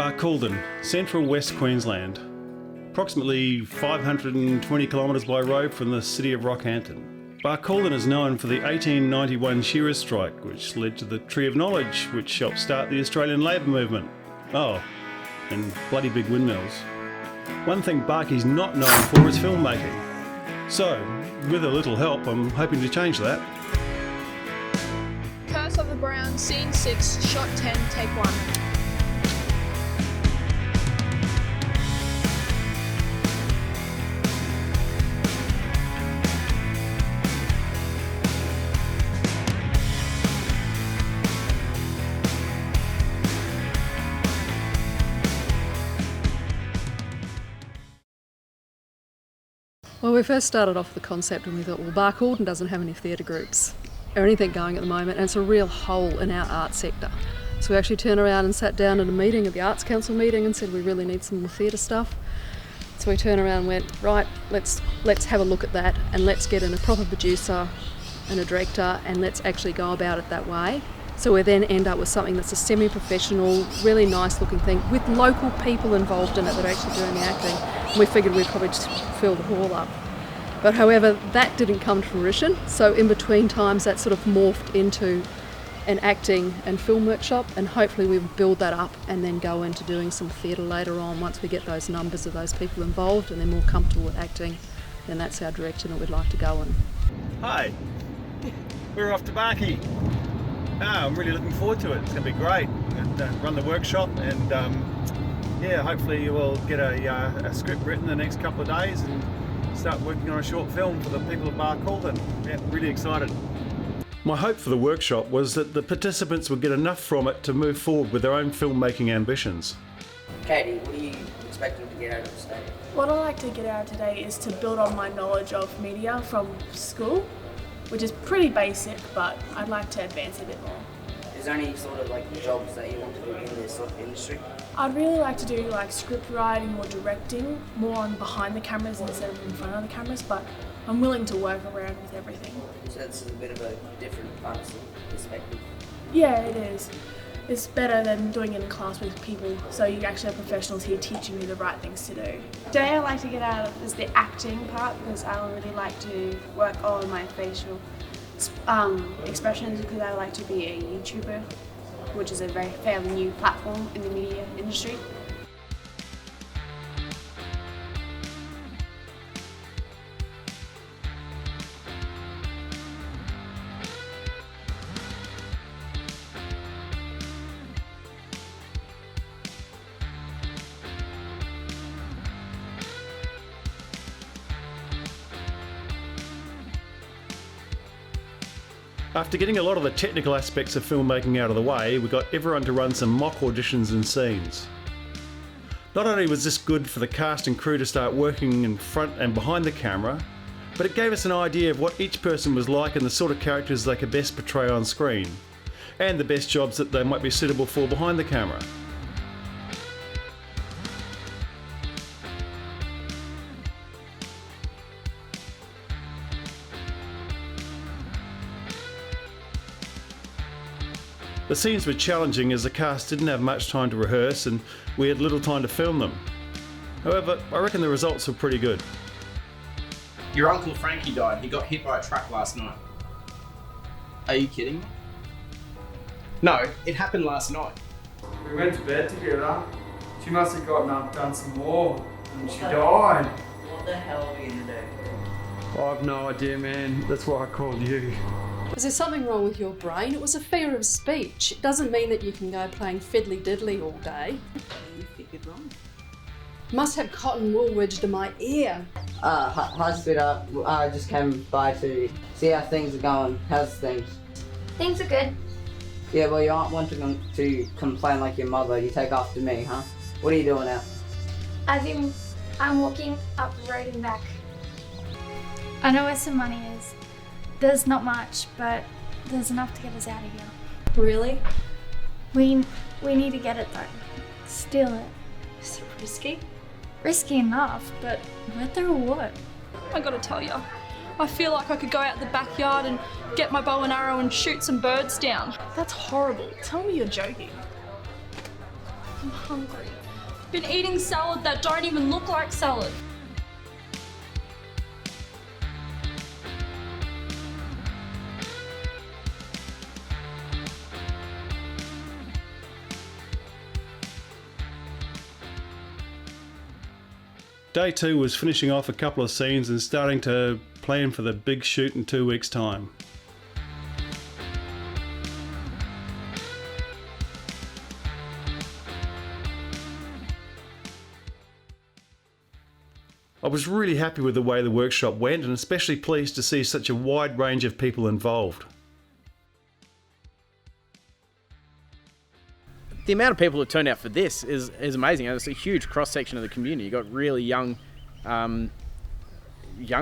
Barcaldine, central West Queensland. Approximately 520 kilometres by road from the city of Rockhampton. Barcaldine is known for the 1891 shearers' strike, which led to the Tree of Knowledge, which helped start the Australian labour movement. Oh, and bloody big windmills. One thing Barkey's not known for is filmmaking. So, with a little help, I'm hoping to change that. Curse of the Brown, Scene 6, Shot 10, Take 1. Well, we first started off with the concept and we thought, well, Barcaldine doesn't have any theatre groups or anything going at the moment, and it's a real hole in our art sector. So we actually turned around and sat down at a meeting, at the Arts Council meeting, and said we really need some more theatre stuff. So we turned around and went, right, let's have a look at that, and let's get in a proper producer and a director, and let's actually go about it that way. So we then end up with something that's a semi-professional, really nice looking thing with local people involved in it that are actually doing the acting. And we figured we'd probably just fill the hall up. But however, that didn't come to fruition. So in between times, that sort of morphed into an acting and film workshop, and hopefully we build that up and then go into doing some theatre later on once we get those numbers of those people involved and they're more comfortable with acting. Then that's our direction that we'd like to go in. Hi, we're off to Barkey. I'm really looking forward to it. It's going to be great. We're going to run the workshop, and hopefully we'll get a script written the next couple of days and start working on a short film for the people of Barcaldine. Yeah, really excited. My hope for the workshop was that the participants would get enough from it to move forward with their own filmmaking ambitions. Katie, what are you expecting to get out of today? What I like to get out of today is to build on my knowledge of media from school, which is pretty basic, but I'd like to advance a bit more. Is there any sort of jobs that you want to do in this sort of industry? I'd really like to do script writing or directing, more on behind the cameras instead of in front of the cameras, but I'm willing to work around with everything. So this is a bit of a different perspective. Yeah, it is. It's better than doing it in class with people, so you actually have professionals here teaching you the right things to do. Today I like to get out of is the acting part, because I really like to work on my facial expressions, because I like to be a YouTuber, which is a fairly new platform in the media industry. After getting a lot of the technical aspects of filmmaking out of the way, we got everyone to run some mock auditions and scenes. Not only was this good for the cast and crew to start working in front and behind the camera, but it gave us an idea of what each person was like and the sort of characters they could best portray on screen, and the best jobs that they might be suitable for behind the camera. The scenes were challenging as the cast didn't have much time to rehearse and we had little time to film them. However, I reckon the results were pretty good. Your Uncle Frankie died. He got hit by a truck last night. Are you kidding me? No, it happened last night. We went to bed together. She must have gotten up, done some more, and she died. What the hell are we going to do? I have no idea, man. That's why I called you. Is there something wrong with your brain? It was a figure of speech. It doesn't mean that you can go playing fiddly diddly all day. You figured wrong. Must have cotton wool wedged in my ear. Hi, sweetheart. I just came by to see how things are going. How's things? Things are good. Yeah, well, you aren't wanting to complain like your mother. You take after me, huh? What are you doing now? I'm walking up the road and back. I know where some money is. There's not much, but there's enough to get us out of here. Really? We need to get it though. Steal it. Is it risky? Risky enough, but worth the reward. I gotta tell you, I feel like I could go out the backyard and get my bow and arrow and shoot some birds down. That's horrible. Tell me you're joking. I'm hungry. Been eating salad that don't even look like salad. Day 2 was finishing off a couple of scenes and starting to plan for the big shoot in 2 weeks' time. I was really happy with the way the workshop went, and especially pleased to see such a wide range of people involved. The amount of people who turned out for this is amazing. It's a huge cross-section of the community. You've got really young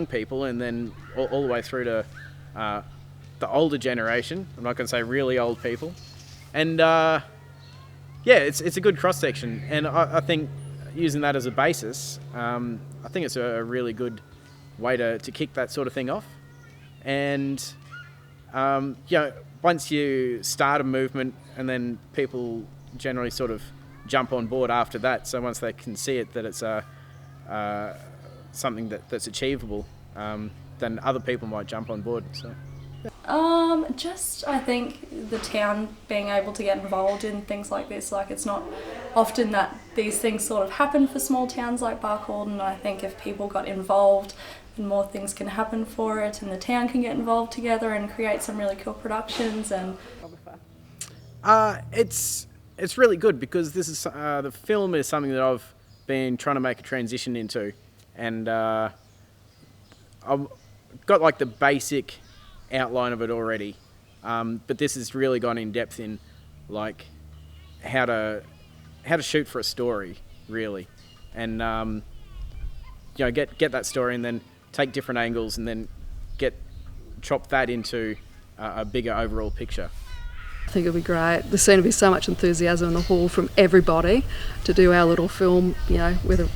people, and then all the way through to the older generation. I'm not going to say really old people. And yeah, it's a good cross-section. And I think using that as a basis, I think it's a really good way to kick that sort of thing off. And once you start a movement, and then people generally sort of jump on board after that. So once they can see it that it's something that's achievable, then other people might jump on board. So. Just I think the town being able to get involved in things like this, like it's not often that these things sort of happen for small towns like Barcaldine, and I think if people got involved, then more things can happen for it, and the town can get involved together and create some really cool productions. And it's really good because this is the film is something that I've been trying to make a transition into, and I've got like the basic outline of it already, but this has really gone in depth in like how to shoot for a story, really, and get that story and then take different angles and then chop that into a bigger overall picture. I think it'll be great. There's going to be so much enthusiasm in the hall from everybody to do our little film,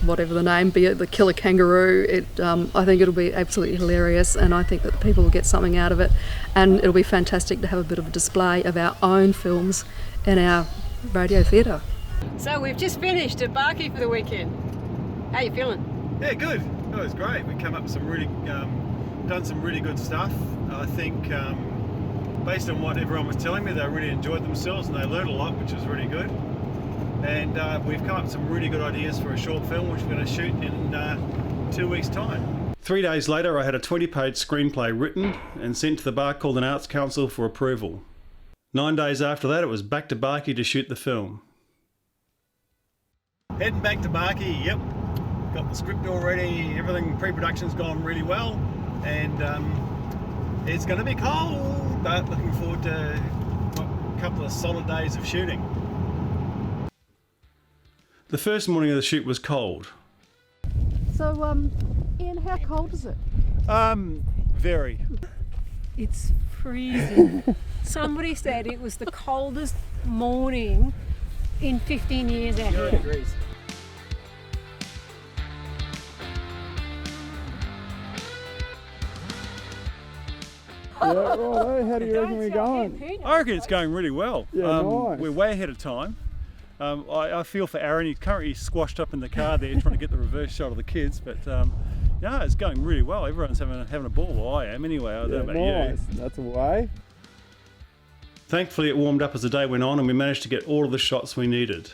whatever the name, be it the Killer Kangaroo. I think it'll be absolutely hilarious, and I think that the people will get something out of it, and it'll be fantastic to have a bit of a display of our own films in our radio theatre. So we've just finished at Barkey for the weekend. How you feeling? Yeah, good. It was great. We came up with done some really good stuff. I think based on what everyone was telling me, they really enjoyed themselves and they learned a lot, which was really good. And we've come up with some really good ideas for a short film, which we're going to shoot in 2 weeks' time. 3 days later, I had a 20-page screenplay written and sent to the Barcaldine Arts Council for approval. 9 days after that, it was back to Barkey to shoot the film. Heading back to Barkey, yep. Got the script all ready, everything, pre-production's gone really well, and it's going to be cold, but looking forward to a couple of solid days of shooting. The first morning of the shoot was cold. So, Ian, how cold is it? Very. It's freezing. Somebody said it was the coldest morning in 15 years out here. Degrees. Yeah, right, how do you reckon we're going? I reckon it's going really well. Yeah, nice. We're way ahead of time. I feel for Aaron. He's currently squashed up in the car there trying to get the reverse shot of the kids, but yeah, it's going really well. Everyone's having a ball. Well, I am anyway. I don't know about nice. you. That's away. Thankfully, it warmed up as the day went on and we managed to get all of the shots we needed.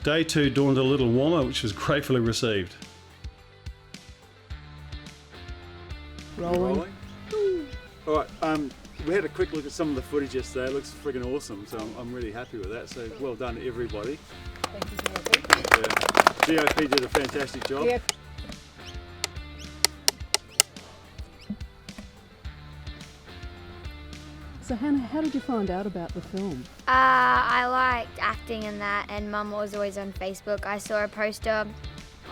Day 2 dawned a little warmer, which was gratefully received. Rolling. Alright, we had a quick look at some of the footage yesterday. It looks friggin' awesome, so I'm really happy with that. So well done to everybody. Thank you, GOP did a fantastic job. Yep. So Hannah, how did you find out about the film? I liked acting and that, and Mum was always on Facebook. I saw a poster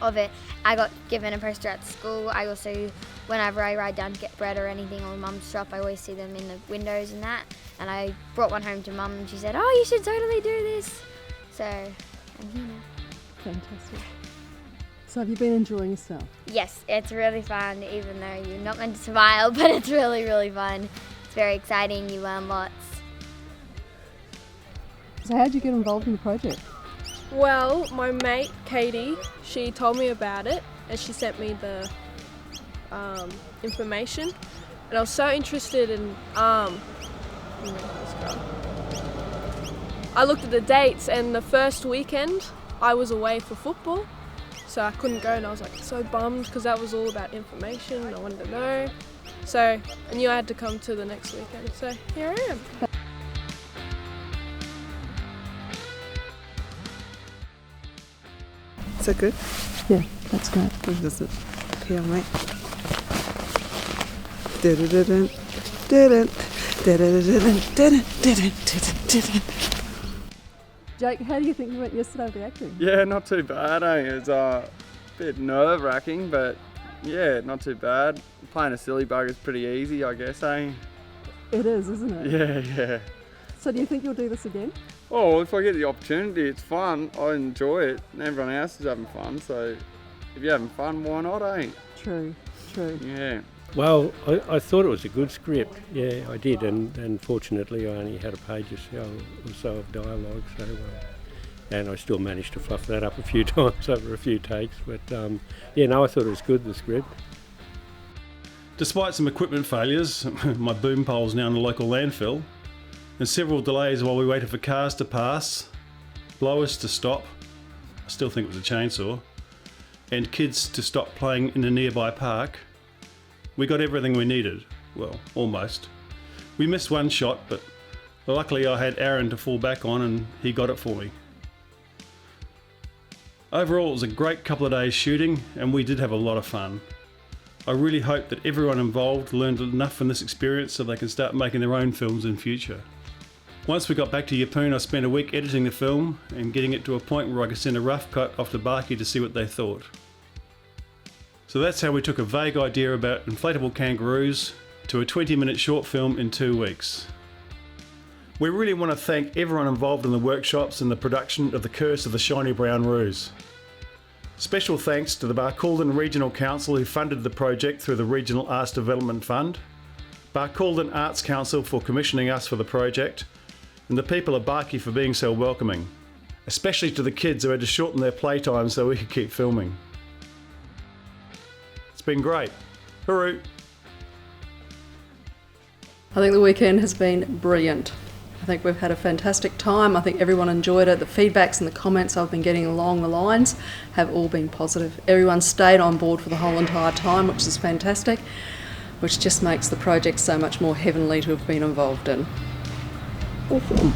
of it. I got given a poster at school. I also, whenever I ride down to get bread or anything on Mum's shop, I always see them in the windows and that. And I brought one home to Mum and she said, "Oh, you should totally do this." So I'm here now. Fantastic. So have you been enjoying yourself? Yes, it's really fun, even though you're not meant to smile, but it's really, really fun. It's very exciting, you learn lots. So how did you get involved in the project? Well, my mate Katie, she told me about it and she sent me the information, and I was so interested in I looked at the dates, and the first weekend I was away for football, so I couldn't go, and I was like so bummed because that was all about information and I wanted to know. So I knew I had to come to the next weekend, so here I am. Is that good? Yeah, that's great. Does it appeal, mate? Jake, how do you think you went yesterday with the acting? Yeah, not too bad, eh? It was a bit nerve-wracking, but yeah, not too bad. Playing a silly bug is pretty easy, I guess, eh? It is, isn't it? Yeah. So do you think you'll do this again? Oh, if I get the opportunity, it's fun. I enjoy it. And everyone else is having fun, so if you're having fun, why not, eh? True. Yeah. Well, I thought it was a good script. Yeah, I did, and fortunately I only had a page or so of dialogue, so and I still managed to fluff that up a few times over a few takes. But I thought it was good, the script. Despite some equipment failures, my boom pole's now in a local landfill, and several delays while we waited for cars to pass, blowers to stop, I still think it was a chainsaw, and kids to stop playing in a nearby park, we got everything we needed. Well, almost. We missed one shot, but luckily I had Aaron to fall back on and he got it for me. Overall, it was a great couple of days shooting, and we did have a lot of fun. I really hope that everyone involved learned enough from this experience so they can start making their own films in future. Once we got back to Yeppoon, I spent a week editing the film and getting it to a point where I could send a rough cut off to Barky to see what they thought. So that's how we took a vague idea about inflatable kangaroos to a 20-minute short film in 2 weeks. We really want to thank everyone involved in the workshops and the production of The Curse of the Shiny Brown Roos. Special thanks to the Barcaldine Regional Council who funded the project through the Regional Arts Development Fund, Barcaldine Arts Council for commissioning us for the project, and the people of Barky for being so welcoming, especially to the kids who had to shorten their playtime so we could keep filming. It's been great. Hooroo! I think the weekend has been brilliant. I think we've had a fantastic time. I think everyone enjoyed it. The feedbacks and the comments I've been getting along the lines have all been positive. Everyone stayed on board for the whole entire time, which is fantastic, which just makes the project so much more heavenly to have been involved in. Awesome.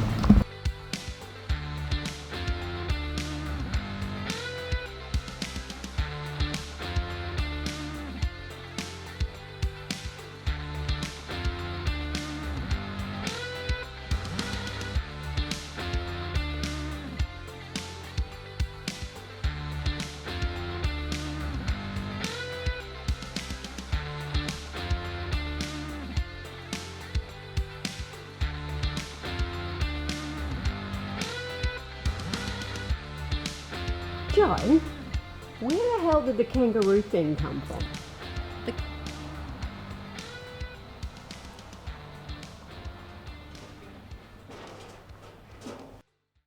Joe, where the hell did the kangaroo thing come from?